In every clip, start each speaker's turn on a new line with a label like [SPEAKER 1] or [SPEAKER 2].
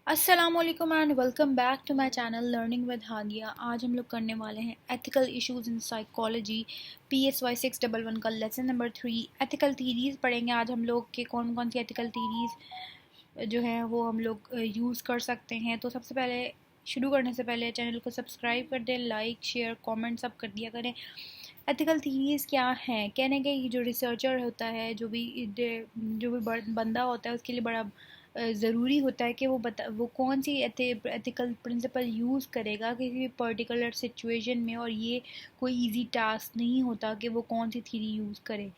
[SPEAKER 1] अस्सलामुअलैकुम and welcome back to my channel learning with Hadiya. आज हम लोग करने वाले हैं ethical issues in psychology PSY 611 का लेसन नंबर 3 एथिकल थीरीज पढ़ेंगे। आज हम लोग के कौन कौन सी एथिकल थीरीज जो है वो हम लोग यूज़ कर सकते हैं। तो सबसे पहले शुरू करने से पहले चैनल को सब्सक्राइब कर दें, लाइक शेयर कमेंट सब कर दिया करें। एथिकल थीरीज क्या हैं कहने के, जो रिसर्चर होता है, जो भी बंदा होता है, उसके लिए बड़ा ज़रूरी होता है कि वो कौन सी एथिकल प्रिंसिपल यूज़ करेगा किसी भी पर्टिकुलर सिचुएशन में। और ये कोई इजी टास्क नहीं होता कि वो कौन सी थ्योरी यूज़ करे,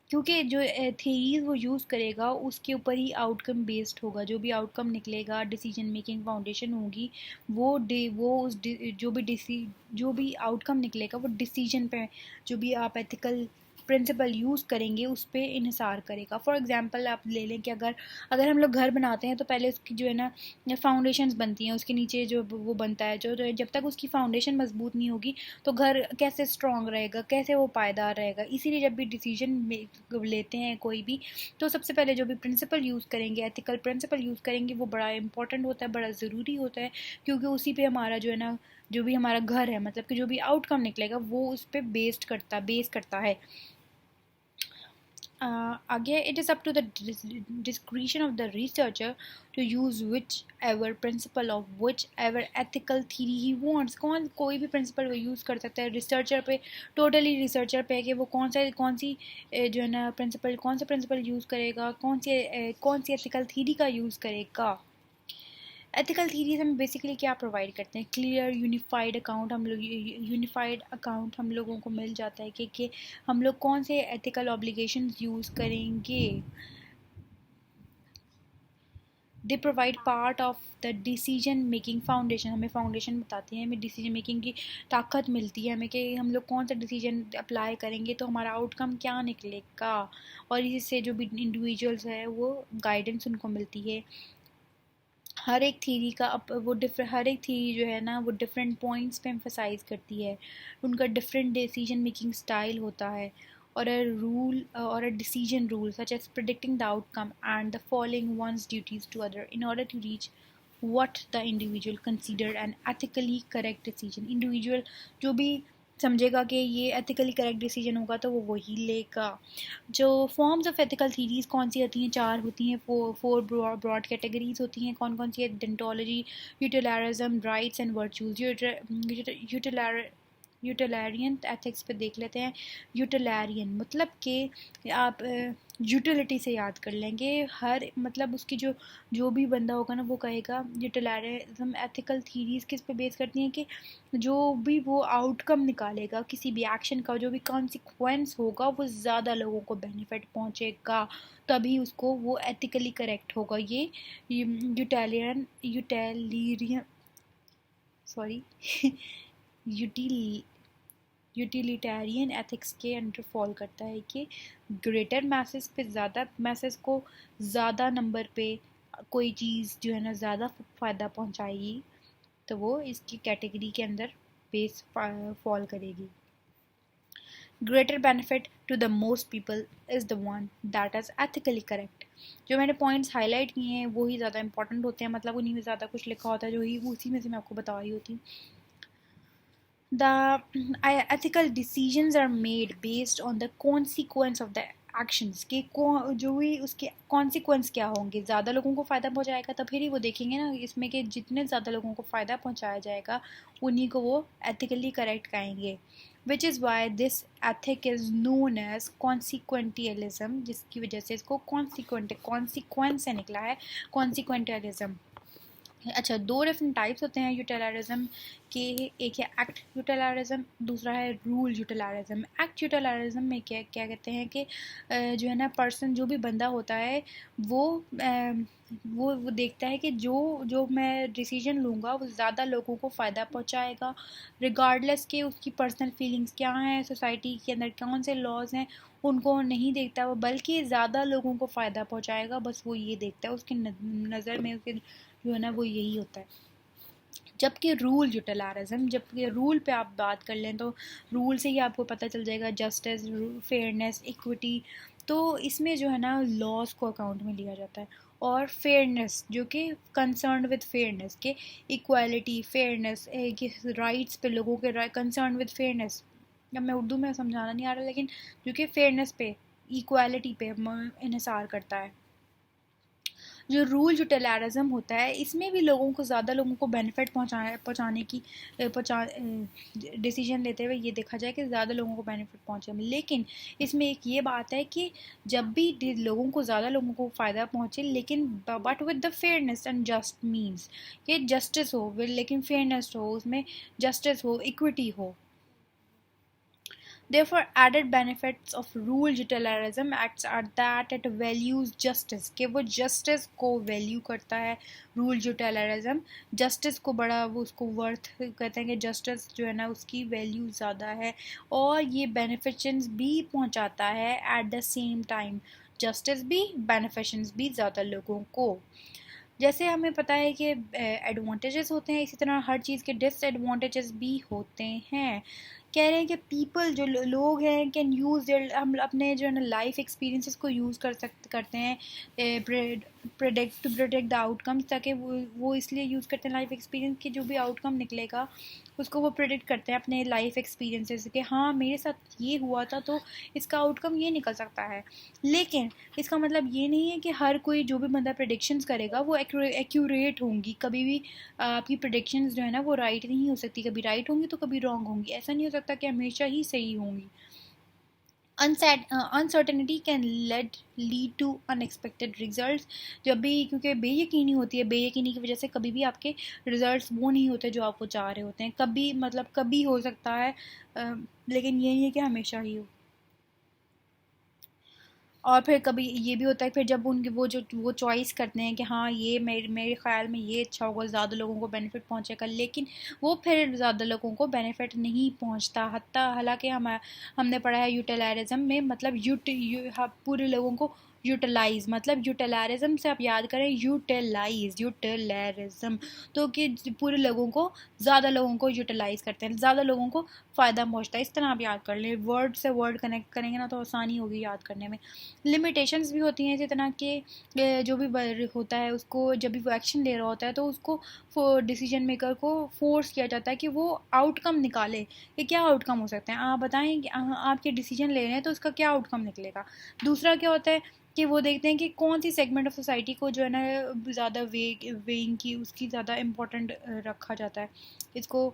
[SPEAKER 1] क्योंकि जो थ्योरीज वो यूज़ करेगा उसके ऊपर ही आउटकम बेस्ड होगा। जो भी आउटकम निकलेगा, डिसीजन मेकिंग फाउंडेशन होगी, जो भी आउटकम निकलेगा वो डिसीजन पे, जो भी आप एथिकल प्रिंसिपल यूज़ करेंगे उस पर इन्हिसार करेगा। फॉर एग्जांपल आप ले लें कि अगर अगर हम लोग घर बनाते हैं तो पहले उसकी जो है ना फाउंडेशंस बनती हैं, उसके नीचे जो वो बनता है, जो जब तक उसकी फाउंडेशन मजबूत नहीं होगी तो घर कैसे स्ट्रॉन्ग रहेगा, कैसे वो पायदार रहेगा। इसीलिए जब भी डिसीजन लेते हैं कोई भी, तो सबसे पहले जो भी प्रिंसिपल यूज़ करेंगे, एथिकल प्रिंसिपल यूज़ करेंगे, वो बड़ा इंपॉर्टेंट होता है, बड़ा ज़रूरी होता है, क्योंकि उसी पे हमारा जो है ना, जो भी हमारा घर है, मतलब कि जो भी आउटकम निकलेगा वो उस पर बेस करता है। Again, it is up to the discretion of the researcher to use whichever principle of whichever ethical theory he wants। कोई भी प्रिंसिपल वो यूज़ कर सकता है। रिसर्चर पे, टोटली रिसर्चर पे है कि वो कौन सी जो है ना कौन सा प्रिंसिपल यूज़ करेगा, कौन सी एथिकल थीरी का यूज़ करेगा। एथिकल थीरीज हमें बेसिकली क्या प्रोवाइड करते हैं? क्लियर यूनिफाइड अकाउंट हम लोगों को मिल जाता है कि हम लोग कौन से एथिकल ऑब्लिगेशंस यूज़ करेंगे। They provide part of the decision making foundation. हमें फाउंडेशन बताती है, हमें डिसीजन मेकिंग की ताकत मिलती है हमें कि हम लोग कौन सा डिसीजन अप्लाई करेंगे तो हमारा आउटकम क्या निकलेगा। और इससे जो भी इंडिविजुअल्स है वो गाइडेंस उनको मिलती है। हर एक थीरी का हर एक थीरी जो है ना वो डिफरेंट पॉइंट्स पे एम्फसाइज करती है, उनका डिफरेंट डिसीजन मेकिंग स्टाइल होता है। और a decision rule such as predicting the outcome and the following one's duties to other in order to reach what the individual considered an ethically correct decision। Individual जो भी समझेगा कि ये ethically correct decision होगा तो वो वही लेगा। जो फॉर्म्स ऑफ एथिकल थीरीज कौन सी होती हैं? चार होती हैं। फोर ब्रॉड कैटेगरीज होती हैं। कौन कौन सी है? Dentology, यूटिलरिज्म, rights and virtues. यूटिलरियन ethics पे देख लेते हैं। यूटिलरियन मतलब कि आप यूटिलिटी से याद कर लेंगे। हर मतलब उसकी जो भी बंदा होगा ना वो कहेगा। यूटिलरिज्म एथिकल थीरीज किस पे बेस करती हैं कि जो भी वो आउटकम निकालेगा किसी भी एक्शन का, जो भी कॉन्सिक्वेंस होगा वो ज़्यादा लोगों को बेनिफिट पहुंचेगा, तभी उसको वो एथिकली करेक्ट होगा। ये यूटिलियन सॉरी यूटिलिटेरियन एथिक्स के अंडर फॉल करता है कि ग्रेटर मैसेज पे, ज़्यादा मैसेज को ज़्यादा नंबर पे कोई चीज़ जो है ना ज़्यादा फ़ायदा पहुंचाएगी तो वो इसकी कैटेगरी के अंदर बेस फॉल करेगी। Greater benefit to the most people is the one that is ethically correct. जो मैंने पॉइंट्स हाईलाइट किए हैं वो ही ज़्यादा इंपॉर्टेंट होते हैं, मतलब उन्हीं में ज़्यादा कुछ लिखा होता है, जो ही उसी में से मैं आपको बता रही होती हूँ। The ethical decisions are made based on the consequence of the actions के जो भी उसके consequence क्या होंगे। ज़्यादा लोगों को फ़ायदा पहुँचाएगा तब फिर ही वो देखेंगे ना इसमें कि जितने ज़्यादा लोगों को फ़ायदा पहुँचाया जाएगा उन्हीं को वो ethically correct कहेंगे। Which is why this ethic is known as consequentialism, जिसकी वजह से इसको consequence से निकला है consequentialism। अच्छा, दो डिफरेंट टाइप्स होते हैं यूटिलरिज्म के। एक है एक्ट यूटिलरिज्म, दूसरा है रूल यूटिलरिज्म। एक्ट यूटिलरिज्म में क्या क्या कहते हैं कि जो है ना पर्सन, जो भी बंदा होता है वो वो देखता है कि जो जो मैं डिसीजन लूँगा वो ज़्यादा लोगों को फ़ायदा पहुँचाएगा, रिगार्डलेस के उसकी पर्सनल फीलिंग्स क्या हैं, सोसाइटी के अंदर कौन से लॉज हैं, उनको नहीं देखता वो, बल्कि ज़्यादा लोगों को फ़ायदा पहुँचाएगा, बस वो ये देखता है। उसकी नज़र में उसके जो है ना वो यही होता है। जबकि रूल यूटिलरिज्म, जबकि रूल पे आप बात कर लें तो रूल से ही आपको पता चल जाएगा जस्टिस, फेयरनेस, इक्विटी। तो इसमें जो है ना लॉज को अकाउंट में लिया जाता है और फेयरनेस, जो कि कंसर्न विद फेयरनेस, के इक्वालिटी, फेयरनेस, राइट्स पे लोगों के कंसर्न विद फेयरनेस, अब मैं उर्दू में समझाना नहीं आ रहा, लेकिन जो कि फेयरनेस पे, इक्वालिटी पे इन्हिसार करता है। जो रूल यूटिलारिज्म होता है, इसमें भी लोगों को ज़्यादा लोगों को बेनिफिट पहुँचाने की डिसीजन लेते हुए ये देखा जाए कि ज़्यादा लोगों को बेनिफिट पहुँचे। लेकिन इसमें एक ये बात है कि जब भी लोगों को ज़्यादा लोगों को फ़ायदा पहुँचे, लेकिन but with the fairness and just means, कि जस्टिस हो, लेकिन फेयरनेस हो, उसमें जस्टिस हो, इक्विटी हो। Therefore, added benefits of rule utilitarianism acts are that it values justice, कि वो justice को value करता है। rule utilitarianism justice को बड़ा, वो उसको worth कहते हैं कि justice जो है ना उसकी value ज़्यादा है, और ये beneficence भी पहुंचाता है at the same time, justice भी beneficence भी ज़्यादा लोगों को। जैसे हमें पता है कि एडवांटेजेस होते हैं, इसी तरह हर चीज़ के डिसएडवांटेजेस भी होते हैं। कह रहे हैं कि पीपल, जो लोग हैं, कैन यूज़ देयर, हम अपने जो है ना लाइफ एक्सपीरियंसेस को यूज़ करते हैं टू प्रोटेक्ट द आउटकम्स, ताकि वो इसलिए यूज़ करते हैं लाइफ एक्सपीरियंस कि जो भी आउटकम निकलेगा उसको वो प्रेडिक्ट करते हैं अपने लाइफ एक्सपीरियंसेस कि हाँ मेरे साथ ये हुआ था तो इसका आउटकम ये निकल सकता है। लेकिन इसका मतलब ये नहीं है कि हर कोई जो भी बंदा प्रेडिक्शंस करेगा वो एक्यूरेट होंगी। कभी भी आपकी प्रेडिक्शंस जो है ना वो राइट नहीं हो सकती, कभी राइट होंगी तो कभी रॉन्ग होंगी, ऐसा नहीं हो सकता कि हमेशा ही सही होंगी। Uncertainty can lead to unexpected results, जब भी, क्योंकि बेयकीनी होती है, बेयकीनी की वजह से कभी भी आपके रिजल्ट्स वो नहीं होते जो आप वो चाह रहे होते हैं। कभी मतलब कभी हो सकता है, लेकिन ये नहीं है कि हमेशा ही हो। और फिर कभी ये भी होता है, फिर जब उनके वो चॉइस करते हैं कि हाँ ये मेरे ख्याल में ये अच्छा होगा, ज़्यादा लोगों को बेनिफिट पहुंचेगा, लेकिन वो फिर ज़्यादा लोगों को बेनिफिट नहीं पहुंचता। हालांकि हमने पढ़ा है यूटिलारिज्म में, मतलब पूरे लोगों को यूटिलाइज, मतलब यूटिलारिज्म से आप याद करें, यूटिलारिज्म, तो कि पूरे लोगों को, ज़्यादा लोगों को यूटिलाइज करते हैं, ज़्यादा लोगों को फ़ायदा पहुंचता है। इस तरह आप याद कर लें, वर्ड से वर्ड कनेक्ट करेंगे ना तो आसानी होगी याद करने में। लिमिटेशंस भी होती हैं इसी तरह के, जो भी होता है उसको, जब भी वो एक्शन ले रहा होता है तो उसको डिसीजन मेकर को फोर्स किया जाता है कि वो आउटकम निकाले कि क्या आउटकम हो सकते हैं, आप बताएं कि आपके डिसीजन ले रहे हैं तो उसका क्या आउटकम निकलेगा। दूसरा क्या होता है कि वो देखते हैं कि कौन सी सेगमेंट ऑफ सोसाइटी को जो है ना ज़्यादा वेइंग की, उसकी ज़्यादा इम्पोर्टेंट रखा जाता है, इसको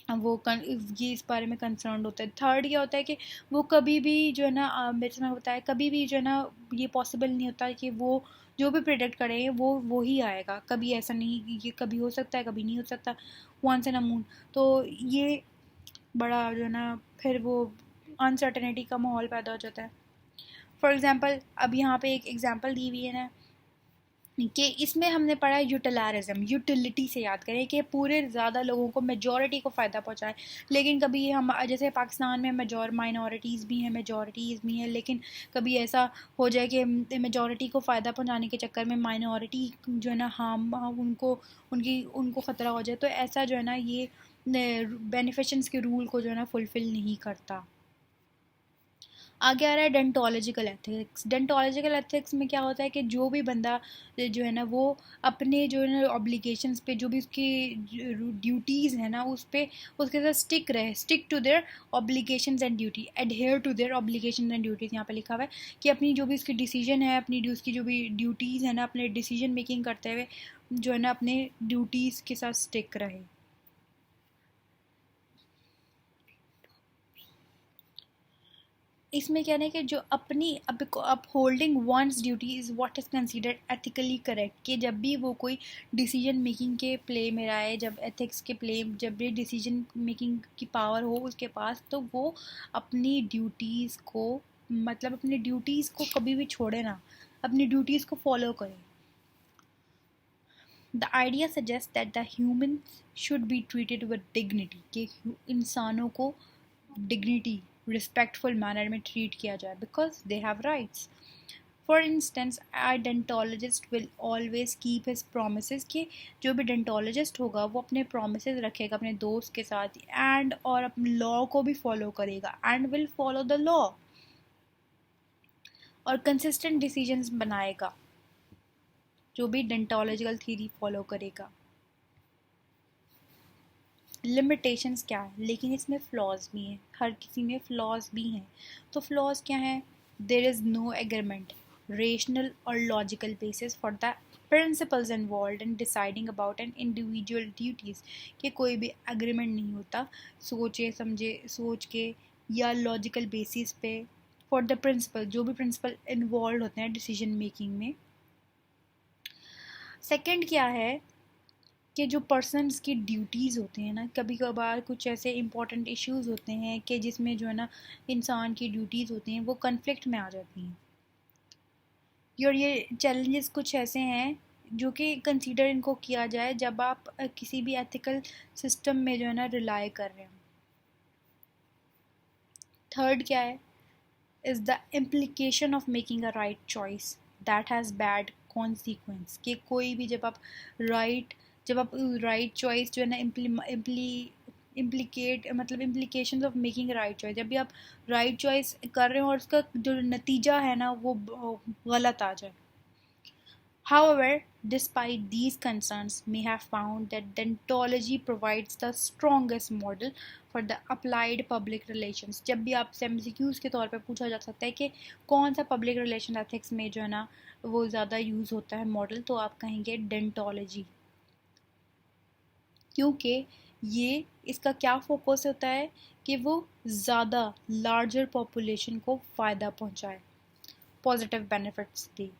[SPEAKER 1] ये इस बारे में कंसर्न होता है। थर्ड ये होता है कि वो कभी भी जो है ना, मेरे से बताया, कभी भी जो है ना ये पॉसिबल नहीं होता कि वो जो भी प्रेडिक्ट करें वो ही आएगा, कभी ऐसा नहीं, ये कभी हो सकता है कभी नहीं हो सकता, वंस इन अ मून। तो ये बड़ा जो है ना फिर वो अनसर्टेनिटी का माहौल पैदा हो जाता है। फॉर एग्जांपल, अब यहाँ पे एक एग्जांपल दी हुई है ना कि इसमें हमने पढ़ा है यूटिलारिज्म, यूटिलिटी से याद करें कि पूरे ज़्यादा लोगों को, मेजॉरिटी को फ़ायदा पहुंचाए। लेकिन कभी हम जैसे पाकिस्तान में माइनॉरिटीज़ भी हैं, मेजॉरिटीज़ भी हैं, लेकिन कभी ऐसा हो जाए कि मेजॉरिटी को फ़ायदा पहुंचाने के चक्कर में माइनॉरिटी जो है ना उनको ख़तरा हो जाए, तो ऐसा जो है ना ये बेनिफिशंस के रूल को जो है ना फुलफ़िल नहीं करता। आगे आ रहा है डेंटोलॉजिकल एथिक्स। डेंटोलॉजिकल एथिक्स में क्या होता है कि जो भी बंदा जो है ना वो अपने जो है ना ऑब्लिगेशंस पे, जो भी उसकी ड्यूटीज़ है ना उस पे उसके साथ stick to their obligations and duty, adhere to their obligations and duties. यहाँ पे लिखा हुआ है कि अपनी जो भी उसकी डिसीजन है, अपनी उसकी जो भी ड्यूटीज़ है ना, अपने डिसीजन मेकिंग करते हुए जो है ना अपने ड्यूटीज़ के साथ स्टिक रहे। इसमें क्या है कि जो अपनी upholding once duty is what is considered ethically correct, कि जब भी वो कोई डिसीजन मेकिंग के प्ले में आए, जब एथिक्स के प्ले, जब भी डिसीजन मेकिंग की पावर हो उसके पास, तो वो अपनी ड्यूटीज़ को, मतलब अपनी ड्यूटीज़ को कभी भी छोड़े ना, अपनी ड्यूटीज़ को फॉलो करे। The idea suggest that the humans should be treated with dignity, कि इंसानों को डिग्निटी, रिस्पेक्टफुल मैनर में ट्रीट किया जाए, because they have rights. For instance, a deontologist will always keep his promise, कि जो भी डेंटोलॉजिस्ट होगा वो अपने प्रोमिस रखेगा अपने दोस्त के साथ, एंड और अपने लॉ को भी फॉलो करेगा, and will follow the law, और कंसिस्टेंट डिसीजंस बनाएगा। जो भी डेंटोलॉजिकल थ्योरी फॉलो करेगा। लिमिटेशंस क्या है, लेकिन इसमें फ्लॉज भी हैं, हर किसी में फ्लॉज भी हैं। तो फ्लॉज क्या हैं? There is no agreement, rational और logical basis for the principles involve in deciding about an individual duties, कि कोई भी एग्रीमेंट नहीं होता सोचे समझे सोच के या लॉजिकल बेसिस पे फॉर द प्रिंसिपल, जो भी प्रिंसिपल इन्वॉल्व होते हैं डिसीजन मेकिंग में। सेकंड क्या है कि जो पर्सनस की ड्यूटीज़ होते हैं ना, कभी कभार कुछ ऐसे इंपॉर्टेंट इश्यूज होते हैं कि जिसमें जो है ना इंसान की ड्यूटीज़ होती हैं वो कन्फ्लिक्ट में आ जाती हैं। और ये चैलेंजेस कुछ ऐसे हैं जो कि कंसीडर इनको किया जाए जब आप किसी भी एथिकल सिस्टम में जो है ना रिलाई कर रहे हैं। थर्ड क्या है? Is the implication of making a right choice that has bad consequence, कि कोई भी जब आप राइट चॉइस जो है ना इम्प्लीकेट मतलब implication of making right choice, जब भी आप राइट चॉइस कर रहे हो और उसका जो नतीजा है ना वो गलत आ जाए। However, despite these concerns, may have found that deontology provides the strongest model for the applied public relations. जब भी आपसे MCQs के तौर पे पूछा जा सकता है कि कौन सा पब्लिक रिलेशन एथिक्स में जो है ना वो ज़्यादा यूज़ होता है मॉडल, तो आप कहेंगे डेंटोलॉजी, क्योंकि ये इसका क्या फोकस होता है कि वो ज़्यादा लार्जर पॉपुलेशन को फ़ायदा पहुंचाए, positive benefits they.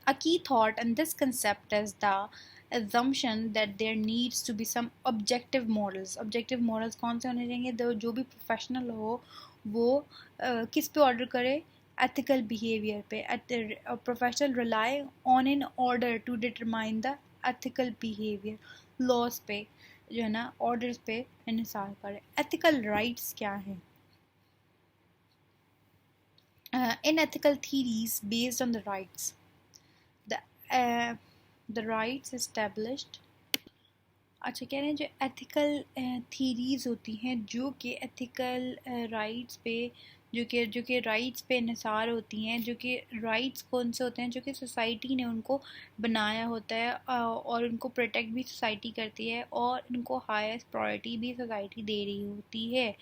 [SPEAKER 1] A key thought in this concept is the assumption that there needs to be some objective models. Objective models कौन से होने चाहिए? जो भी प्रोफेशनल हो वो किस पे ऑर्डर करे? Ethical behavior पे। Professional rely on in order to determine the ethical behavior. Laws पे जो है ना orders पे इंसार करे। Ethical rights क्या है? In ethical theories based on the rights, the the rights established। अच्छा, कह रहे हैं जो एथिकल थीरीज होती हैं जो कि एथिकल राइट्स पे जो कि राइट्स पे निसार होती हैं, जो कि राइट्स कौन से होते हैं जो कि सोसाइटी ने उनको बनाया होता है और उनको प्रोटेक्ट भी सोसाइटी करती है और उनको हाईएस्ट प्रायोरिटी भी सोसाइटी दे रही होती है।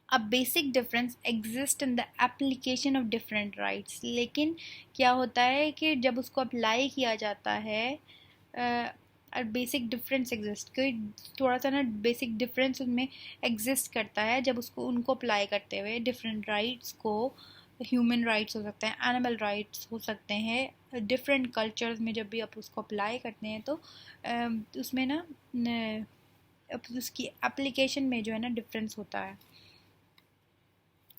[SPEAKER 1] A basic difference exists in the application of different rights, लेकिन क्या होता है कि जब उसको अप्लाई किया जाता है बेसिक डिफरेंस एग्जिस्ट, कोई थोड़ा सा ना बेसिक डिफरेंस उनमें एग्जिस्ट करता है जब उसको उनको अप्लाई करते हुए डिफरेंट राइट्स को। ह्यूमन राइट्स हो सकते हैं, एनिमल राइट्स हो सकते हैं, डिफरेंट कल्चर्स में जब भी आप उसको अप्लाई करते हैं तो उसमें ना उसकी एप्लीकेशन में जो है ना डिफरेंस होता है।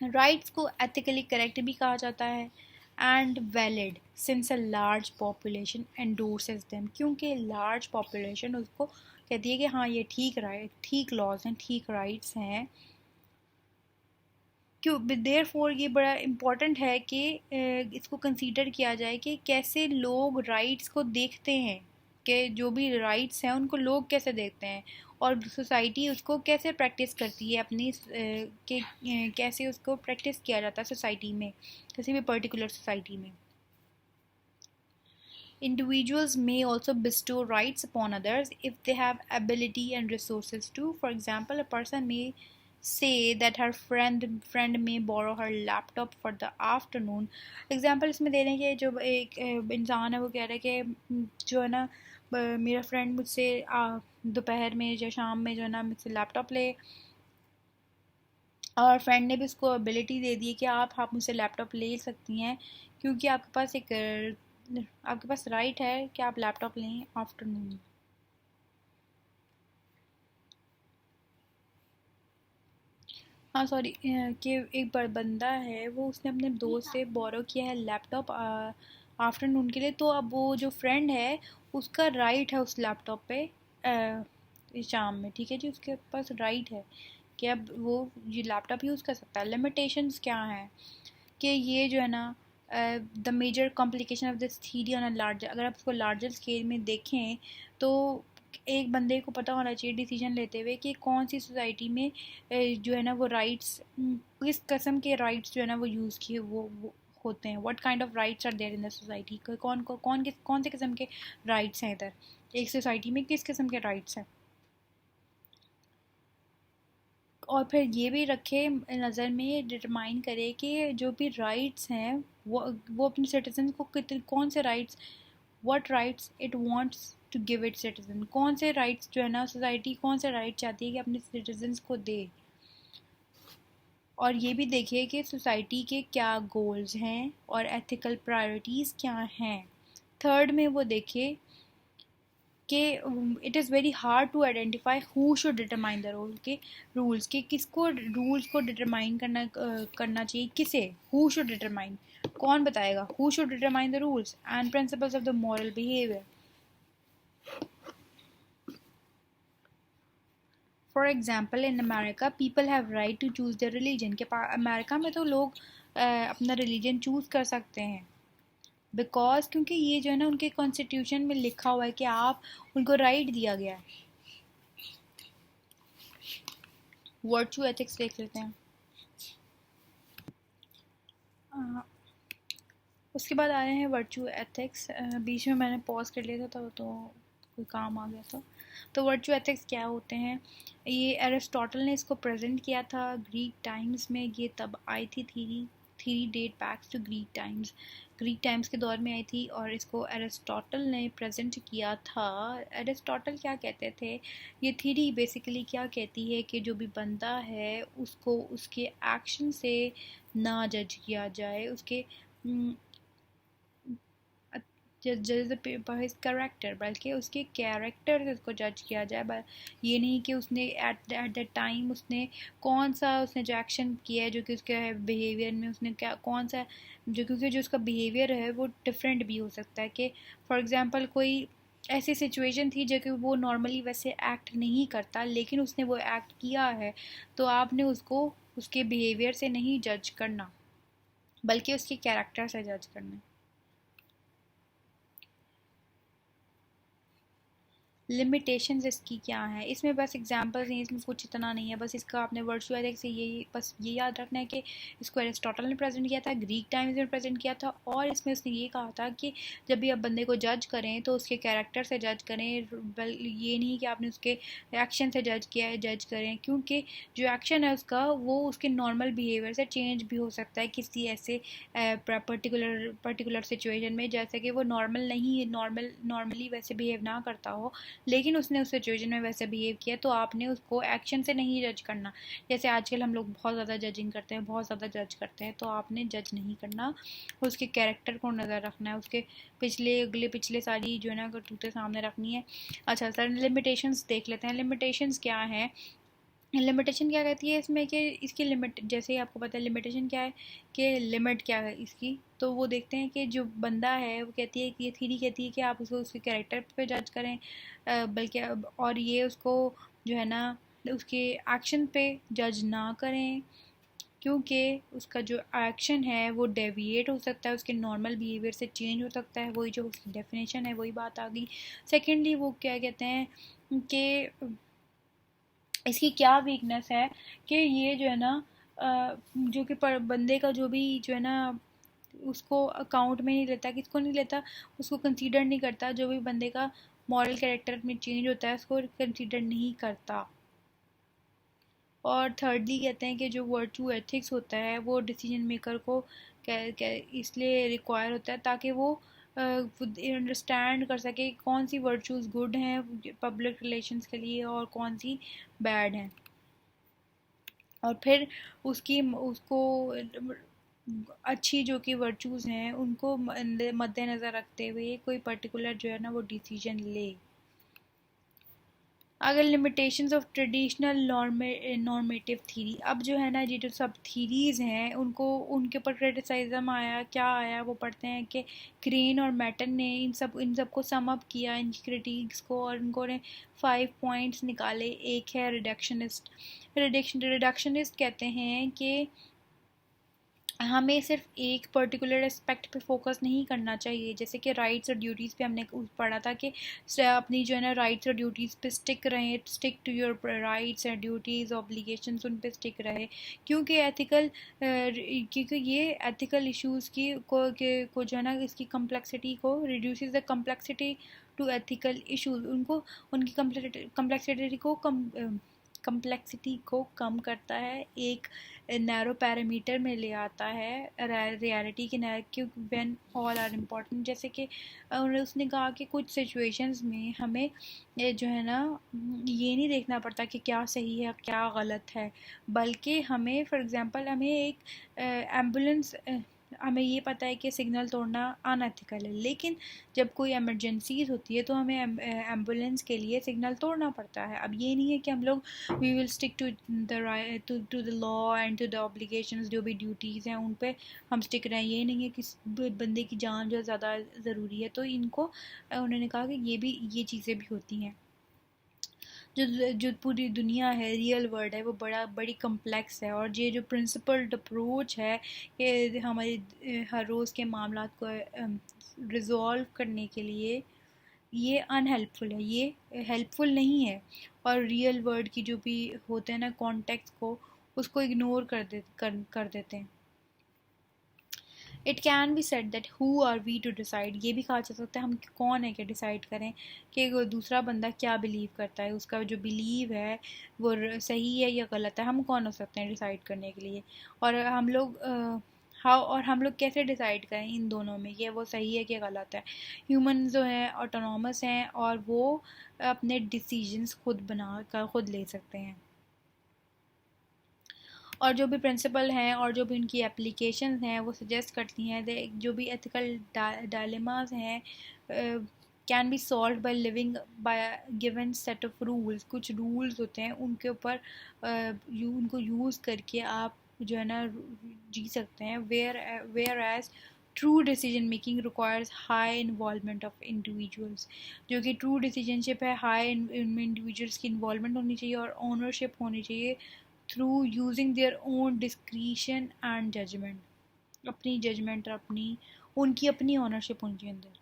[SPEAKER 1] राइट्स को एथिकली करेक्ट भी कहा जाता है and valid since a large population endorses them, क्योंकि लार्ज पॉपुलेशन उसको कहती है कि हाँ ये ठीक लॉज हैं, ठीक राइट्स हैं। क्यों देयरफॉर ये बड़ा इम्पॉर्टेंट है कि इसको कंसीडर किया जाए कि कैसे लोग राइट्स को देखते हैं, कि जो भी राइट्स हैं उनको लोग कैसे देखते हैं और सोसाइटी उसको कैसे प्रैक्टिस करती है अपनी के कैसे उसको प्रैक्टिस किया जाता है सोसाइटी में, किसी भी पर्टिकुलर सोसाइटी में। Individuals may also bestow rights upon others if they have ability and resources to. For example, a person may say that her friend may borrow her laptop for the afternoon. Example इसमें दे रहे हैं कि जो एक इंसान है वो कह रहा है कि जो है ना मेरा फ्रेंड मुझसे दोपहर में या शाम में जो है ना मुझसे लैपटॉप ले, और फ्रेंड ने भी उसको एबिलिटी दे दी कि आप मुझसे लैपटॉप ले सकती हैं क्योंकि आपके पास राइट है कि आप लैपटॉप लें आफ्टरनून। हाँ सॉरी, कि एक बार बंदा है वो उसने अपने दोस्त से बोरो किया है लैपटॉप आफ्टरनून के लिए, तो अब वो जो फ्रेंड है उसका राइट है उस लैपटॉप पे शाम में, ठीक है जी, उसके पास राइट है कि अब वो ये लैपटॉप यूज़ कर सकता है। लिमिटेशंस क्या हैं कि ये जो है ना the major complication of this theory on a larger, अगर आप उसको लार्जर स्केल में देखें तो एक बंदे को पता होना चाहिए डिसीजन लेते हुए कि कौन सी सोसाइटी में जो है ना वो राइट्स, किस किस्म के राइट्स जो है ना वो यूज़ किए वो होते हैं, what kind of rights are there in the society, कौन से किस्म के राइट्स हैं इधर, एक सोसाइटी में किस किस्म के राइट्स हैं। और फिर ये भी रखे नज़र में, डिटरमाइन करे कि जो भी राइट्स हैं वो अपने सिटीजन को कितने, कौन से rights, what rights it wants to give it citizen, कौन से राइट्स जो है ना सोसाइटी कौन से राइट चाहती है कि अपने सिटीजन्स को दे। और ये भी देखिए कि सोसाइटी के क्या गोल्स हैं और एथिकल प्रायोरिटीज़ क्या हैं। थर्ड में वो देखे कि it is very hard to identify who should determine the role के रूल्स, के किसको रूल्स को डिटरमाइन करना चाहिए, किसे, हु शुड डिटरमाइन, कौन बताएगा, who should determine the rules and principles of the moral behaviour. For example in America people have right to choose the religion, के अमेरिका में तो लोग अपना रिलीजन चूज़ कर सकते हैं, बिकॉज क्योंकि ये जो है ना उनके कॉन्स्टिट्यूशन में लिखा हुआ है कि आप उनको राइट दिया गया है। वर्चू एथिक्स देख लेते हैं। उसके बाद आए हैं वर्चू एथिक्स। बीच में मैंने पॉज कर लिया था तो कोई काम आ गया था। तो वर्चू एथिक्स क्या होते हैं, ये एरिस्टोटल ने इसको प्रेजेंट किया था ग्रीक टाइम्स में। ये तब आई थी theory date backs to Greek times के दौर में आई थी और इसको एरिस्टोटल ने प्रेजेंट किया था। एरिस्टोटल क्या कहते थे, ये थ्योरी बेसिकली क्या कहती है कि जो भी बंदा है उसको उसके एक्शन से ना जज किया जाए, उसके जज बाय हिज कैरेक्टर, बल्कि उसके कैरेक्टर से उसको जज किया जाए। ये नहीं कि उसने एट द टाइम उसने कौन सा उसने जो एक्शन किया है, जो कि उसके बिहेवियर में उसने क्या कौन सा, जो क्योंकि जो उसका बिहेवियर है वो डिफरेंट भी हो सकता है। कि फॉर एग्जांपल कोई ऐसी सिचुएशन थी जो कि वो नॉर्मली वैसे एक्ट नहीं करता लेकिन उसने वो एक्ट किया है, तो आपने उसको उसके बिहेवियर से नहीं जज करना बल्कि उसके कैरेक्टर से जज करना। लिमिटेशंस इसकी क्या है, इसमें बस एग्जांपल्स हैं, इसमें कुछ इतना नहीं है। बस इसका आपने वर्चुअल एथिक्स से यही बस ये याद रखना है कि इसको एरिस्टोटल ने प्रेजेंट किया था, ग्रीक टाइम्स में प्रेजेंट किया था, और इसमें उसने ये कहा था कि जब भी आप बंदे को जज करें तो उसके कैरेक्टर से जज करें, ये नहीं कि आपने उसके एक्शन से जज किया है, जज करें, क्योंकि जो एक्शन है उसका वो उसके नॉर्मल बिहेवियर से चेंज भी हो सकता है किसी ऐसे पर्टिकुलर सिचुएशन में, जैसे कि वो नॉर्मली वैसे बिहेव ना करता हो लेकिन उसने उस सिचुएशन में वैसे बिहेव किया, तो आपने उसको एक्शन से नहीं जज करना। जैसे आजकल हम लोग बहुत ज़्यादा जजिंग करते हैं, बहुत ज़्यादा जज करते हैं, तो आपने जज नहीं करना, उसके कैरेक्टर को नज़र रखना है, उसके पिछले सारी जो है ना करतूतें सामने रखनी है। अच्छा सर, लिमिटेशंस देख लेते हैं। लिमिटेशंस क्या है, लिमिटेशन क्या कहती है इसमें कि इसकी लिमिट, जैसे ही आपको पता है लिमिटेशन क्या है कि लिमिट क्या है इसकी, तो वो देखते हैं कि जो बंदा है वो कहती है कि ये थ्योरी कहती है कि आप उसको उसके कैरेक्टर पे जज करें, बल्कि और ये उसको जो है ना उसके एक्शन पे जज ना करें, क्योंकि उसका जो एक्शन है वो डेविएट हो सकता है, उसके नॉर्मल बिहेवियर से चेंज हो सकता है। वही जो उसकी डेफिनेशन है वही बात आ गई। सेकेंडली वो क्या कहते हैं कि इसकी क्या वीकनेस है कि ये जो है ना जो कि बंदे का जो भी जो है ना उसको अकाउंट में नहीं लेता, किसको नहीं लेता, उसको कंसीडर नहीं करता, जो भी बंदे का मॉरल कैरेक्टर में चेंज होता है उसको कंसीडर नहीं करता। और थर्डली कहते हैं कि जो वर्चू एथिक्स होता है वो डिसीजन मेकर को इसलिए रिक्वायर होता है ताकि वो अंडरस्टैंड कर सके कौन सी वर्चूज़ गुड हैं पब्लिक रिलेशंस के लिए और कौन सी बैड हैं, और फिर उसको अच्छी जो कि वर्चूज़ हैं उनको मद्देनज़र रखते हुए कोई पर्टिकुलर जो है ना वो डिसीजन ले। अगर limitations of traditional normative theory, अब जो है ना ये जो सब थीरीज़ हैं उनको उनके ऊपर क्रिटिसाइज्म आया, क्या आया वो पढ़ते हैं कि क्रेन और मैटन ने इन सब को सम अप किया, इनकी क्रिटिक्स को, और इनको ने 5 पॉइंट्स निकाले। एक है रिडक्शनिस्ट कहते हैं कि हमें सिर्फ एक पर्टिकुलर एस्पेक्ट पे फोकस नहीं करना चाहिए, जैसे कि राइट्स और ड्यूटीज़ पे हमने पढ़ा था कि अपनी जो है ना राइट्स और ड्यूटीज़ पे स्टिक रहें, stick to your rights and duties obligations, उन पे स्टिक रहे, क्योंकि एथिकल क्योंकि ये एथिकल इश्यूज़ को जो है ना इसकी कम्प्लेक्सिटी को reduces the complexity to ethical issues, उनको उनकी कम्प्लेक्सिटी को कम करता है, एक नैरो पैरामीटर में ले आता है रियलिटी के क्यों व्हेन ऑल आर इम्पोर्टेंट। जैसे कि उसने कहा कि कुछ सिचुएशंस में हमें जो है ना ये नहीं देखना पड़ता कि क्या सही है क्या गलत है, बल्कि हमें फॉर एग्जांपल हमें एक एम्बुलेंस हमें ये पता है कि सिग्नल तोड़ना अनएथिकल है, लेकिन जब कोई इमरजेंसीज होती है तो हमें एम्बुलेंस के लिए सिग्नल तोड़ना पड़ता है। अब ये नहीं है कि हम लोग we will stick to the law and to the obligations, जो भी ड्यूटीज़ हैं उन पे हम स्टिक रहें। ये नहीं है कि बंदे की जान जो ज़्यादा ज़रूरी है, तो इनको उन्होंने कहा कि ये चीज़ें भी होती हैं। जो पूरी दुनिया है, रियल वर्ल्ड है, वो बड़ी कम्प्लेक्स है, और ये जो प्रिंसिपल्ड अप्रोच है कि हमारे हर रोज़ के मामलों को रिजॉल्व करने के लिए, ये अनहेल्पफुल है, ये हेल्पफुल नहीं है, और रियल वर्ल्ड की जो भी होते हैं ना कॉन्टेक्स्ट को, उसको इग्नोर कर देते हैं। It can be said that who are we to decide, ये भी कहा जा सकता है हम कौन है कि डिसाइड करें कि दूसरा बंदा क्या बिलीव करता है, उसका जो बिलीव है वो सही है या गलत है, हम कौन हो सकते हैं डिसाइड करने के लिए। और हम लोग कैसे डिसाइड करें इन दोनों में कि वो सही है कि गलत है। ह्यूमन जो है ऑटोनॉमस हैं, और वो अपने डिसीजंस खुद ले सकते हैं, और जो भी प्रिंसिपल हैं और जो भी उनकी एप्लीकेशंस हैं वो सजेस्ट करती हैं जो भी एथिकल डायलेमास हैं can be solve by living by given set of rules. कुछ रूल्स होते हैं उनके ऊपर उनको यूज़ करके आप जो है ना जी सकते हैं। Whereas true decision making requires high involvement of individuals, जो कि ट्रू डिसीजनशिप है, हाई इंडिविजुअल्स की इन्वॉल्वमेंट होनी चाहिए और ओनरशिप होनी चाहिए through using their own discretion and judgement. अपनी जजमेंट और उनकी अपनी ऑनरशिप होनी चाहिए अंदर।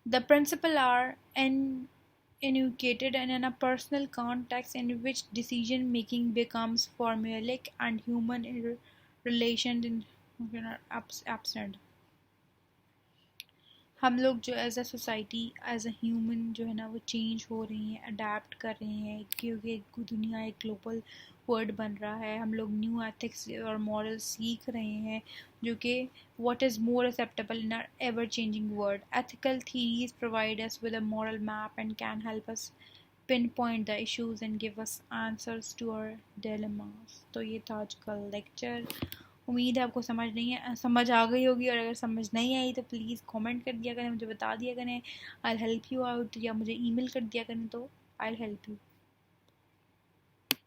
[SPEAKER 1] The principle are enunciated and in a personal context in which decision making becomes formulaic and human relations in absent। हम लोग जो as a society as a human जो है ना वो चेंज हो रही हैं, अडेप्ट कर रहे हैं, क्योंकि दुनिया एक ग्लोबल वर्ल्ड बन रहा है। हम लोग न्यू एथिक्स और मॉरल्स सीख रहे हैं जो कि what is more acceptable in our ever changing world. Ethical theories provide us with a moral map and can help us pinpoint the issues and give us answers to our dilemmas। तो ये था आज का lecture. उम्मीद है आपको समझ आ गई होगी, और अगर समझ नहीं आई तो प्लीज़ कमेंट कर दिया करें, मुझे बता दिया करें। आई हेल्प यू आउट, या मुझे ईमेल कर दिया करें तो आई हेल्प यू।